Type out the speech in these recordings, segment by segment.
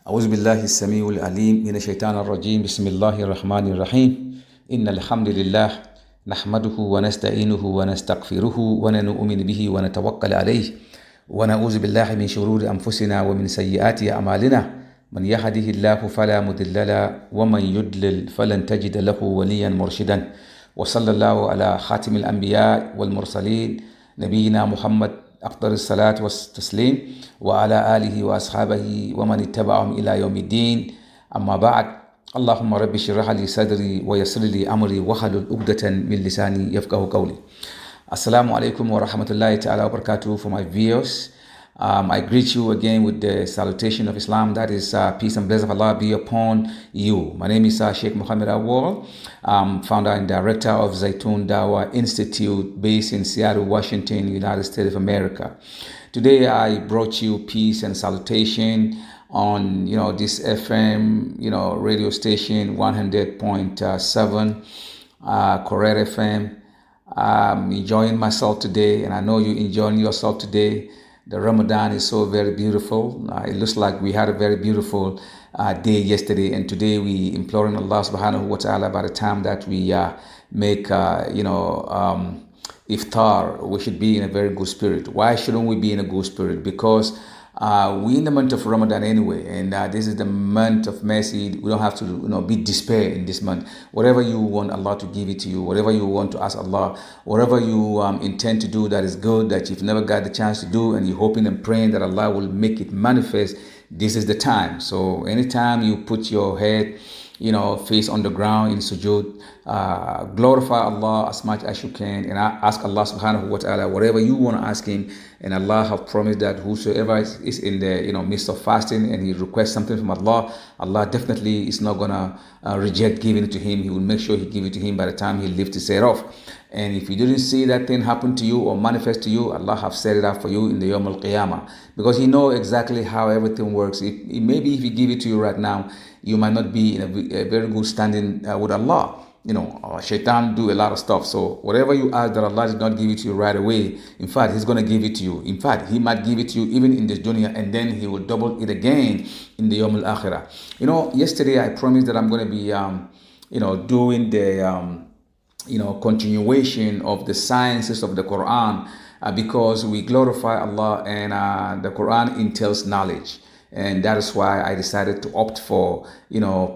أعوذ بالله السميع العليم من الشيطان الرجيم بسم الله الرحمن الرحيم إن الحمد لله نحمده ونستعينه ونستغفره ونؤمن به ونتوكل عليه ونعوذ بالله من شرور أنفسنا ومن سيئات أعمالنا من يهده الله فلا مضل له ومن يضلل فلن تجد له وليا مرشدا وصلى الله على خاتم الأنبياء والمرسلين نبينا محمد أفضل الصلاة والتسليم وعلى آله وأصحابه ومن اتبعهم إلى يوم الدين أما بعد اللهم رب اشرح لي صدري ويسر لي أمري واحلل عقدة من لساني يفقهوا قولي. Assalamu alaikum wa rahmatullahi ta'ala wa barakatuh for my viewers. I greet you again with the salutation of Islam, that is peace and blessing of Allah be upon you. My name is Sheikh Mohammed Awal, founder and director of Zaitun Dawa Institute based in Seattle, Washington, United States of America. Today I brought you peace and salutation on this FM radio station 100.7 Correct FM. I'm enjoying myself today, and I know you're enjoying yourself today. The Ramadan is so very beautiful. It looks like we had a very beautiful day yesterday, and today we imploring Allah subhanahu wa ta'ala by the time that we make iftar, we should be in a very good spirit. Why shouldn't we be in a good spirit? Because we in the month of Ramadan anyway, and this is the month of mercy. We don't have to be despair in this month. Whatever you want Allah to give it to you, whatever you want to ask Allah, whatever you intend to do that is good, that you've never got the chance to do, and you're hoping and praying that Allah will make it manifest, this is the time. So anytime you put your head face on the ground in sujood, glorify Allah as much as you can, and ask Allah subhanahu wa ta'ala whatever you want to ask him. And Allah have promised that whosoever is in the midst of fasting and he requests something from Allah, Allah definitely is not gonna reject giving it to him. He will make sure he give it to him by the time he lifts his head off. And if you didn't see that thing happen to you or manifest to you, Allah have set it up for you in the Yawm al-Qiyamah, because He know exactly how everything works. Maybe if He give it to you right now, you might not be in a very good standing with Allah. Shaitan do a lot of stuff. So whatever you ask that Allah did not give it to you right away, in fact, He's going to give it to you. In fact, He might give it to you even in this dunya, and then He will double it again in the Yawm al-Akhirah. Yesterday I promised that I'm going to be, doing the, continuation of the sciences of the Quran, because we glorify Allah, and the Quran entails knowledge. And that is why I decided to opt for,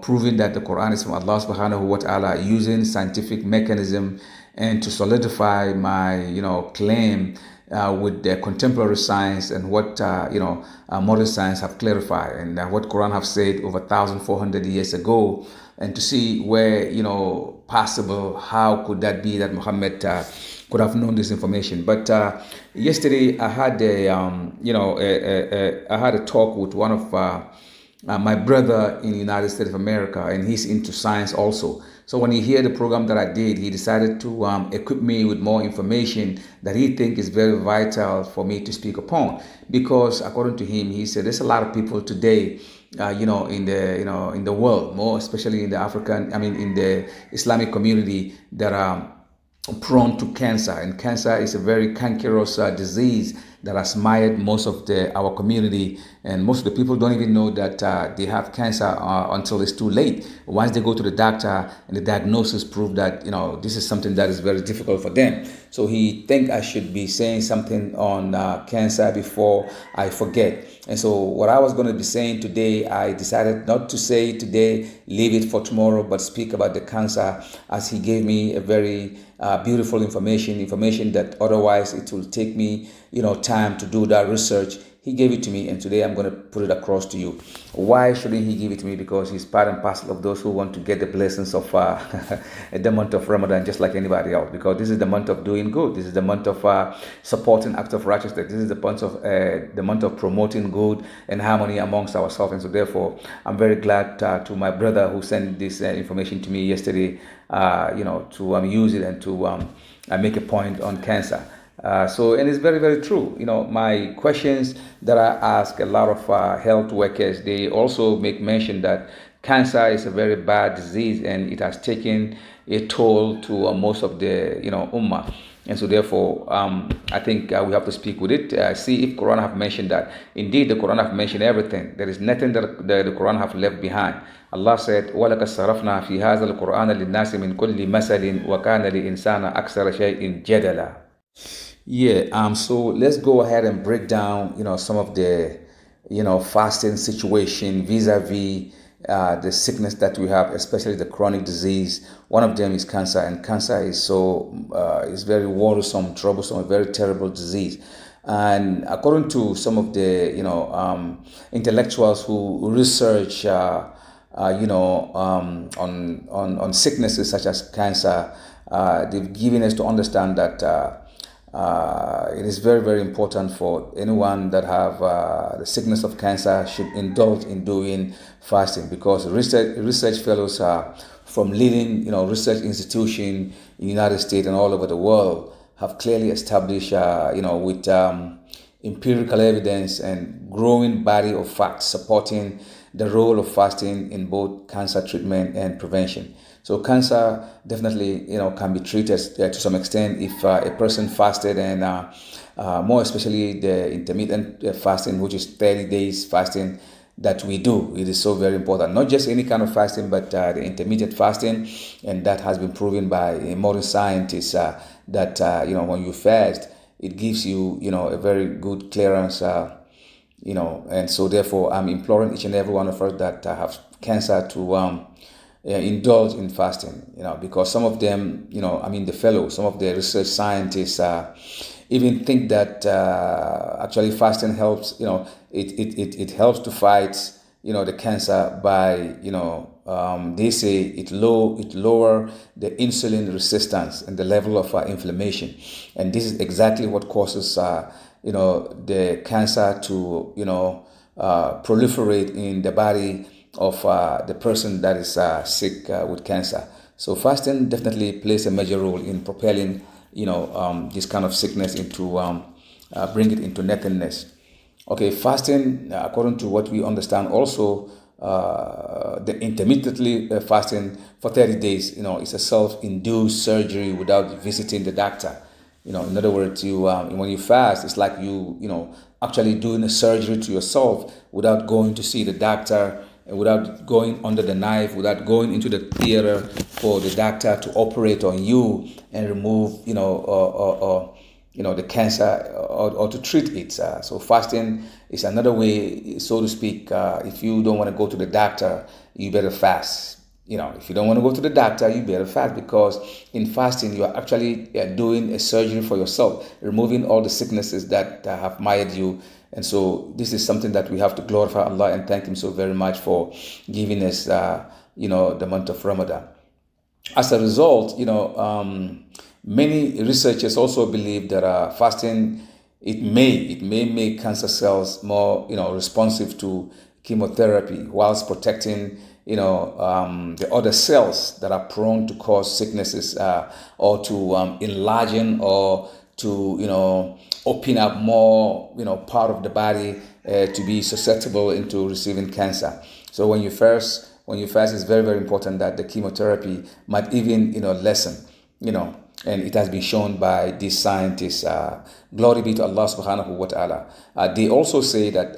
proving that the Quran is from Allah subhanahu wa ta'ala, using scientific mechanism, and to solidify my, claim with the contemporary science and what, modern science have clarified, and what Quran have said over 1,400 years ago, and to see where, possible, how could that be that Muhammad could have known this information. But yesterday I had I had a talk with one of my brother in the United States of America, and he's into science also. So when he heard the program that I did, he decided to equip me with more information that he thinks is very vital for me to speak upon. Because according to him, he said there's a lot of people today, in the world, more especially in the in the Islamic community, that are prone to cancer, and cancer is a very cankerous disease that has mired most of our community, and most of the people don't even know that they have cancer until it's too late. Once they go to the doctor and the diagnosis prove that this is something that is very difficult for them. So he think I should be saying something on cancer before I forget. And so what I was going to be saying today, I decided not to say today, leave it for tomorrow, but speak about the cancer, as he gave me a very beautiful information that otherwise it will take me time to do that research. He gave it to me, and today I'm going to put it across to you. Why shouldn't he give it to me? Because he's part and parcel of those who want to get the blessings of the month of Ramadan, just like anybody else. Because this is the month of doing good. This is the month of supporting acts of righteousness. This is the month of promoting good and harmony amongst ourselves. And so therefore, I'm very glad to my brother who sent this information to me yesterday, to use it and to make a point on cancer. And it's very, very true. My questions that I ask a lot of health workers, they also make mention that cancer is a very bad disease, and it has taken a toll to most of the, ummah. And so therefore, I think we have to speak with it, see if Quran have mentioned that. Indeed, the Quran have mentioned everything. There is nothing that the Quran have left behind. Allah said, وَلَقَدْ صَرَفْنَا فِي هَذَا الْقُرْآنَ لِلنَّاسِ مِنْ كُلِّ مَثَلٍ وَكَانَ الْإِنسَانَ أَكْثَرَ شَيْءٍ جَدَلًا. Yeah, so let's go ahead and break down, some of the, fasting situation vis-a-vis the sickness that we have, especially the chronic disease. One of them is cancer, and cancer is very worrisome, troublesome, a very terrible disease. And according to some of the, intellectuals who research, on sicknesses such as cancer, they've given us to understand that it is very, very important for anyone that have the sickness of cancer should indulge in doing fasting, because research fellows from leading, research institutions in the United States and all over the world have clearly established, with empirical evidence and growing body of facts supporting the role of fasting in both cancer treatment and prevention. So cancer definitely, can be treated to some extent if a person fasted, and more especially the intermittent fasting, which is 30 days fasting that we do. It is so very important. Not just any kind of fasting, but the intermittent fasting, and that has been proven by modern scientists that when you fast, it gives you a very good clearance. And so therefore, I'm imploring each and every one of us that have cancer to indulge in fasting, because some of them, the fellows, some of the research scientists even think that actually fasting helps, it helps to fight, the cancer by, they say it lower the insulin resistance and the level of inflammation. And this is exactly what causes, the cancer to, proliferate in the body of the person that is sick with cancer. So fasting definitely plays a major role in propelling, this kind of sickness into, bring it into nothingness. Okay, fasting, according to what we understand also, the intermittently fasting for 30 days, is a self-induced surgery without visiting the doctor. In other words, you when you fast, it's like you actually doing a surgery to yourself without going to see the doctor, without going under the knife, without going into the theater for the doctor to operate on you and remove, the cancer or to treat it. So fasting is another way, so to speak. If you don't want to go to the doctor, you better fast. If you don't want to go to the doctor, you better fast, because in fasting, you are actually doing a surgery for yourself, removing all the sicknesses that have mired you. And so this is something that we have to glorify Allah and thank Him so very much for giving us, the month of Ramadan. As a result, many researchers also believe that fasting, it may make cancer cells more, responsive to chemotherapy, whilst protecting, the other cells that are prone to cause sicknesses or to enlarging or to, open up more, part of the body to be susceptible into receiving cancer. So when you fast, it's very, very important that the chemotherapy might even, lessen, and it has been shown by these scientists. Glory be to Allah subhanahu wa ta'ala. They also say that,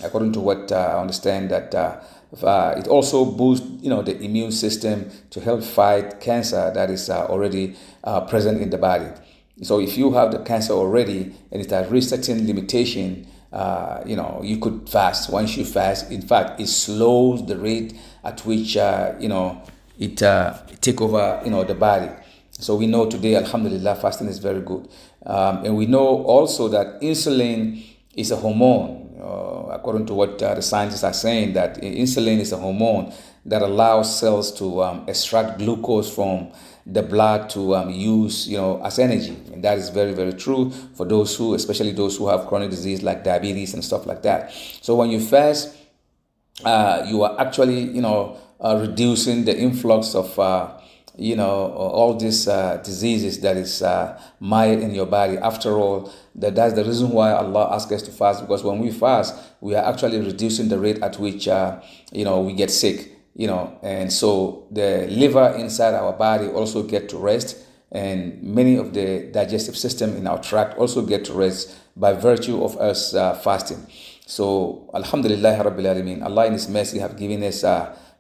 according to what I understand, that it also boosts, the immune system to help fight cancer that is already present in the body. So if you have the cancer already and it has reached certain limitation, you could fast. Once you fast, in fact, it slows the rate at which, it take over, the body. So we know today, alhamdulillah, fasting is very good. And we know also that insulin is a hormone. According to what the scientists are saying, that insulin is a hormone that allows cells to extract glucose from the blood to use, as energy. And that is very, very true for those especially those who have chronic disease like diabetes and stuff like that. So when you fast, you are actually, reducing the influx of, all these diseases that is mired in your body. After all, that's the reason why Allah asks us to fast, because when we fast, we are actually reducing the rate at which, we get sick, and so the liver inside our body also get to rest, And many of the digestive system in our tract also get to rest by virtue of us fasting. So, Alhamdulillah Rabbil Alameen, Allah in His mercy have given us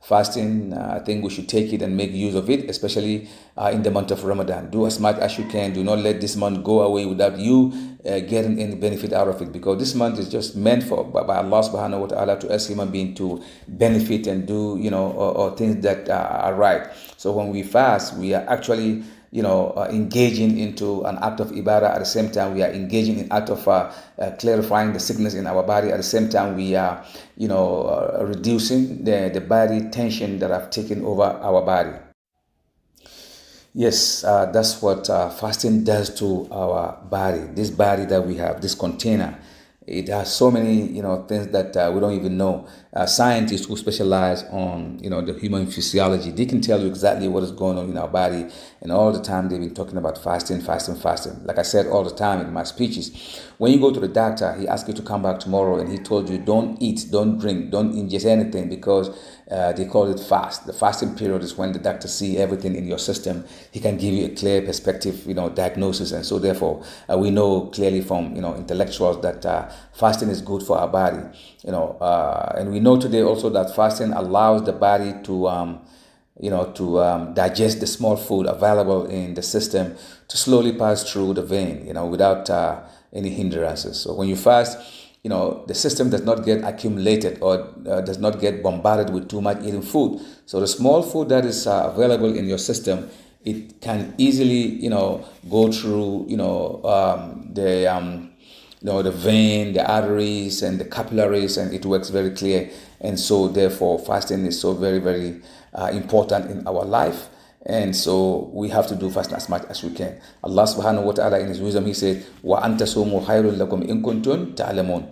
fasting. I think we should take it and make use of it, especially in the month of Ramadan. Do as much as you can. Do not let this month go away without you getting any benefit out of it, because this month is just meant for by Allah subhanahu wa ta'ala to us human being to benefit and do or things that are right. So when we fast, we are actually engaging into an act of ibadah. At the same time, we are engaging in act of clarifying the sickness in our body. At the same time, we are reducing the body tension that have taken over our body. Yes, that's what fasting does to our body. This body that we have, this container, it has so many things that we don't even know. Scientists who specialize on the human physiology, they can tell you exactly what is going on in our body, and all the time they've been talking about fasting. Like I said all the time in my speeches, when you go to the doctor, he asks you to come back tomorrow, and he told you don't eat, don't drink, don't ingest anything, because they call it fast. The fasting period is when the doctor see everything in your system. He can give you a clear perspective, diagnosis, and so therefore we know clearly from intellectuals that fasting is good for our body. And we know today also that fasting allows the body to digest the small food available in the system to slowly pass through the vein, without any hindrances. So when you fast, the system does not get accumulated or does not get bombarded with too much eating food. So the small food that is available in your system, it can easily, go through, the vein, the arteries, and the capillaries, and it works very clear. And so therefore fasting is so very, very important in our life. And so we have to do fasting as much as we can. Allah subhanahu wa ta'ala in His wisdom, He said, "Wa antasumu khayrun lakum in kuntum ta'lamun."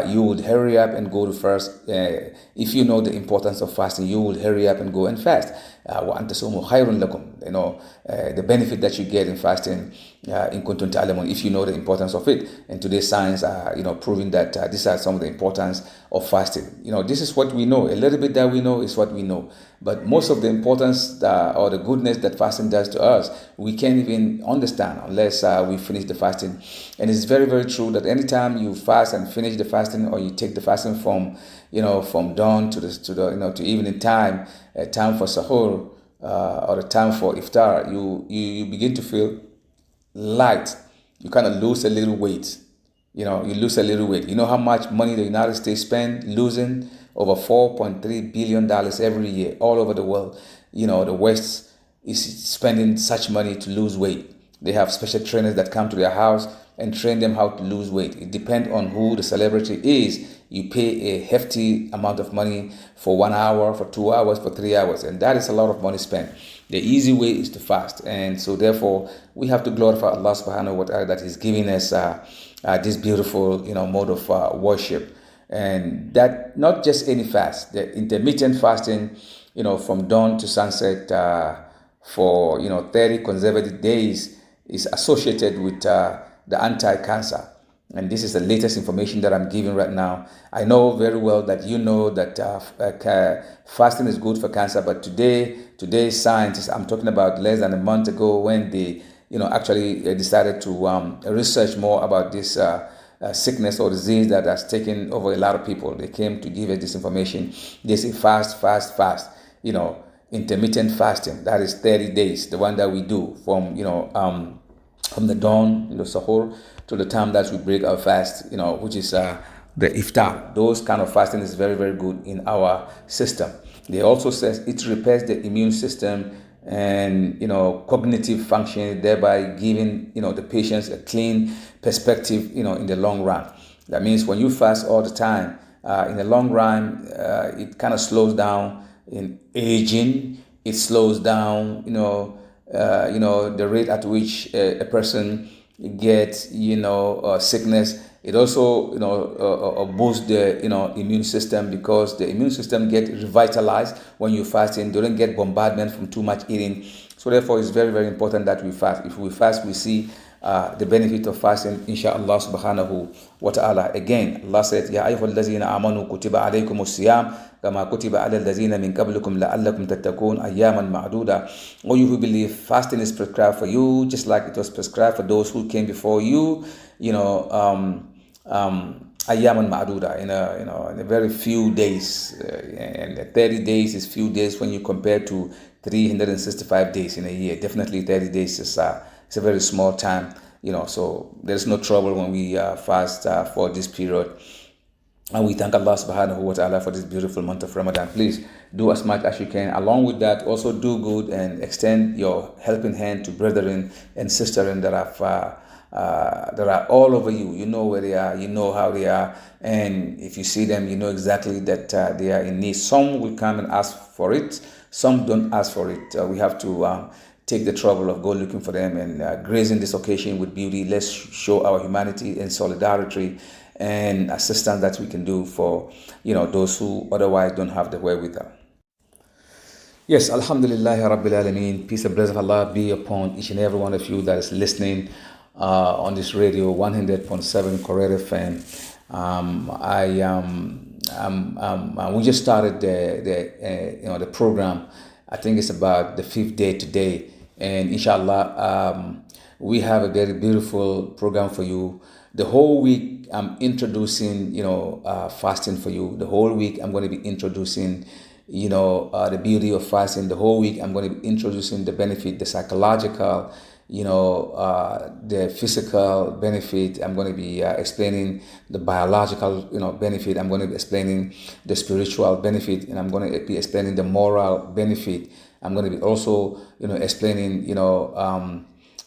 You would hurry up and go to fast. If you know the importance of fasting, you will hurry up and go and fast. Wa antasumu khayrun lakum. The benefit that you get in fasting, in kuntum ta'lamun, if you know the importance of it. And today's science are, proving that these are some of the importance of fasting. This is what we know. A little bit that we know is what we know. But most of the importance or the goodness that fasting does to us, we can't even understand unless we finish the fasting. And it's very, very true that anytime you fast and finish the fasting, or you take the fasting from dawn to evening time, time for sahur, or the time for iftar, you begin to feel light. You kind of lose a little weight. You lose a little weight. You know how much money the United States spend losing? Over $4.3 billion every year all over the world. The West is spending such money to lose weight. They have special trainers that come to their house and train them how to lose weight. It depends on who the celebrity is. You pay a hefty amount of money for 1 hour, for 2 hours, for 3 hours, and that is a lot of money spent. The easy way is to fast, and so therefore we have to glorify Allah subhanahu wa ta'ala that He's giving us this beautiful mode of worship. And that not just any fast, the intermittent fasting, from dawn to sunset for 30 consecutive days is associated with the anti-cancer. And this is the latest information that I'm giving right now. I know very well that that fasting is good for cancer, but today's scientists, I'm talking about less than a month ago, when they actually decided to research more about this sickness or disease that has taken over a lot of people. They came to give us this information. They say fast. Intermittent fasting. That is 30 days. The one that we do from the dawn, sahur, to the time that we break our fast. Which is the iftar. Those kind of fasting is very, very good in our system. They also says it repairs the immune system and cognitive function, thereby giving the patients a clean perspective in the long run. That means when you fast all the time, in the long run, it kind of slows down in aging. It slows down the rate at which a person gets sickness. It also boosts the immune system, because the immune system gets revitalized when you fasting. They don't get bombardment from too much eating. So therefore, it's very, very important that we fast. If we fast, we see the benefit of fasting, inshallah subhanahu wa ta'ala. Again, Allah said, Ya ayyuhal lazina amanu kutiba alaykumus siyam kama kutiba ala allazina min qablikum la'allakum tattaqun ayyaman ma'duda. All you who believe, fasting is prescribed for you, just like it was prescribed for those who came before you, ayyaman ma'duda, in a very few days. And 30 days is few days when you compare to 365 days in a year. Definitely 30 days is it's a very small time, so there's no trouble when we fast for this period. And we thank Allah subhanahu wa ta'ala for this beautiful month of Ramadan. Please do as much as you can. Along with that, also do good and extend your helping hand to brethren and sisters that are all over you. You know where they are, you know how they are, and if you see them, you know exactly that they are in need. Some will come and ask for it, some don't ask for it. We have to take the trouble of go looking for them and grazing this occasion with beauty. Let's show our humanity and solidarity and assistance that we can do for those who otherwise don't have the wherewithal. Yes, Alhamdulillah Rabbil Alameen. Peace and blessings of Allah be upon each and every one of you that is listening on this radio 100.7 Correct FM. We just started the program. I think it's about the 5th day today, and inshallah we have a very beautiful program for you. The whole week I'm introducing fasting for you. The whole week I'm going to be introducing the beauty of fasting. The whole week I'm going to be introducing the benefit, the psychological, the physical benefit. I'm going to be explaining the biological, benefit. I'm going to be explaining the spiritual benefit, and I'm going to be explaining the moral benefit. I'm going to be also, explaining,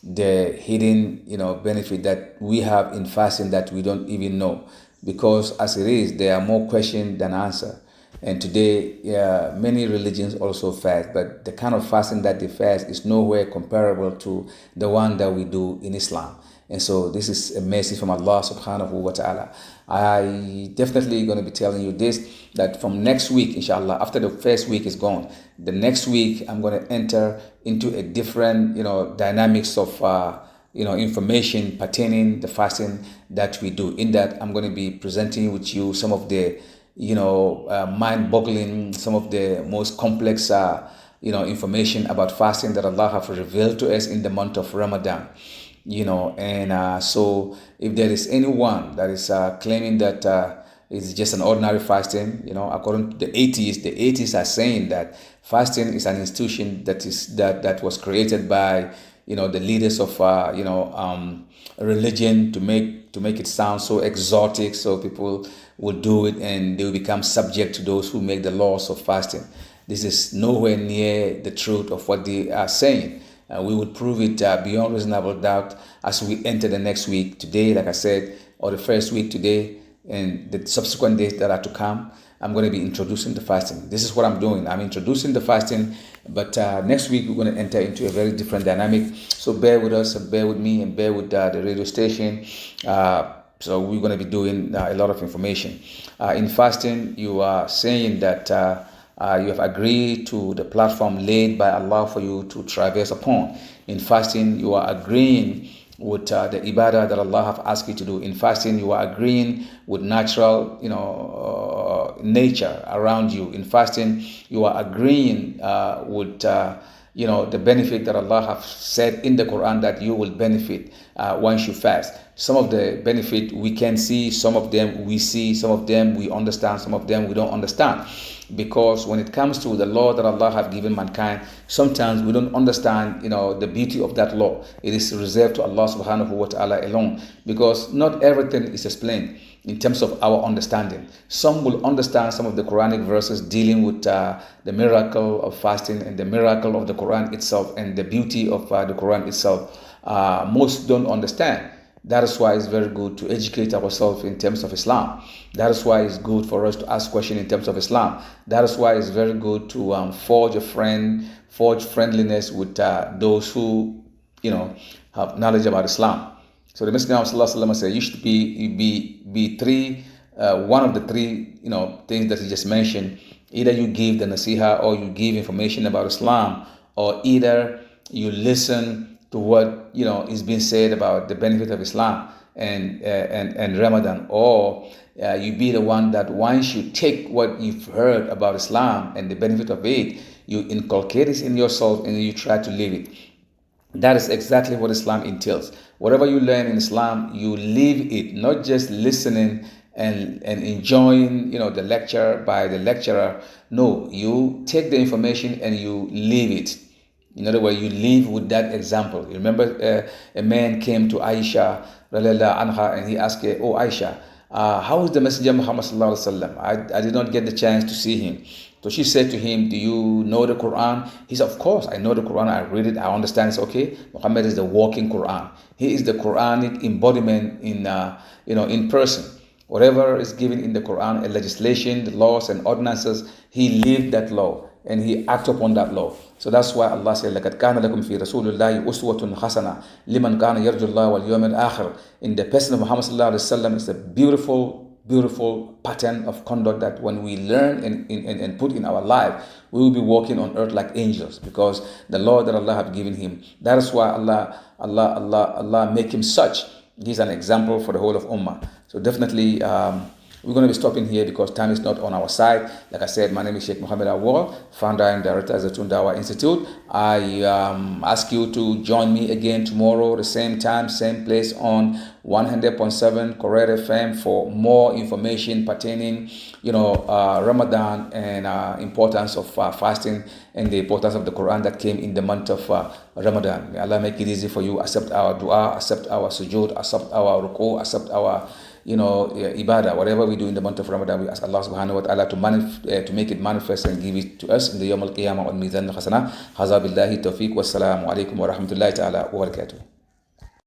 the hidden, benefit that we have in fasting that we don't even know, because as it is, there are more questions than answers. And today, many religions also fast, but the kind of fasting that they fast is nowhere comparable to the one that we do in Islam. And so this is a mercy from Allah subhanahu wa ta'ala. I definitely going to be telling you this, that from next week, inshallah, after the first week is gone, the next week I'm going to enter into a different, dynamics of, information pertaining the fasting that we do. In that, I'm going to be presenting with you some of the mind-boggling, some of the most complex, information about fasting that Allah have revealed to us in the month of Ramadan. So if there is anyone that is claiming that it's just an ordinary fasting, according to the atheists are saying that fasting is an institution that was created by the leaders of religion to make it sound so exotic, so people will do it and they will become subject to those who make the laws of fasting. This is nowhere near the truth of what they are saying. We will prove it beyond reasonable doubt as we enter the next week. Today, like I said, or the first week today, and the subsequent days that are to come, I'm going to be introducing the fasting. This is what I'm doing. I'm introducing the fasting, but next week we're going to enter into a very different dynamic. So bear with us, and bear with me, and bear with the radio station. So we're going to be doing a lot of information. In fasting, you are saying that you have agreed to the platform laid by Allah for you to traverse upon. In fasting, you are agreeing with the ibadah that Allah have asked you to do. In fasting, you are agreeing with natural, nature around you. In fasting, you are agreeing with the benefit that Allah have said in the Quran that you will benefit once you fast. Some of the benefit we can see, some of them we see, some of them we understand, some of them we don't understand. Because when it comes to the law that Allah have given mankind, sometimes we don't understand, the beauty of that law. It is reserved to Allah subhanahu wa ta'ala alone, because not everything is explained in terms of our understanding. Some will understand some of the Quranic verses dealing with the miracle of fasting and the miracle of the Quran itself and the beauty of the Quran itself. Most don't understand. That is why it's very good to educate ourselves in terms of Islam. That is why it's good for us to ask questions in terms of Islam. That is why it's very good to forge friendliness with those who, have knowledge about Islam. So the Messenger of Allah said, you should be three, one of the three, things that he just mentioned. Either you give the nasiha, or you give information about Islam, or either you listen to what is being said about the benefit of Islam and Ramadan, or you be the one that once you take what you've heard about Islam and the benefit of it, you inculcate it in yourself and you try to live it. That is exactly what Islam entails. Whatever you learn in Islam, you live it, not just listening and enjoying the lecture by the lecturer. No, you take the information and you live it. In other words, you live with that example. You remember a man came to Aisha radiallahu anha and he asked her, "Oh Aisha, how is the Messenger Muhammad sallallahu alaihi wasallam? I did not get the chance to see him." So she said to him, "Do you know the Quran?" He said, "Of course, I know the Quran. I read it. I understand." It's okay. Muhammad is the walking Quran. He is the Quranic embodiment in person. Whatever is given in the Quran, a legislation, the laws and ordinances, he lived that law and he acted upon that law. So that's why Allah said, لَقَدْ كَانَ لَكُمْ فِي رَسُولِ اللَّهِ أُسْوَةٌ حَسَنَةٌ لِمَنْ كَانَ يَرْجُو اللَّهَ وَالْيَوْمَ الْآخِرِ. In the person of Muhammad sallallahu alaihi wasallam is a beautiful pattern of conduct that when we learn and put in our life, we will be walking on earth like angels, because the law that Allah have given him. That is why Allah make him such. He's an example for the whole of Ummah. So definitely we're going to be stopping here because time is not on our side. Like I said, my name is Sheikh Mohammed Awal, founder and director of the Tundawa Institute. I ask you to join me again tomorrow, the same time, same place on 100.7 Correct FM for more information pertaining, Ramadan and importance of fasting and the importance of the Quran that came in the month of Ramadan. May Allah make it easy for you. Accept our dua, accept our sujood, accept our ruku, accept our ibadah, whatever we do in the month of Ramadan. We ask Allah subhanahu wa ta'ala to make it manifest and give it to us in the Yawm al-Qiyamah wal Mizan al-Hasanah. Hadha billahi tawfiq. Wassalamu alaikum wa rahmatullahi ta'ala wa barakatuh.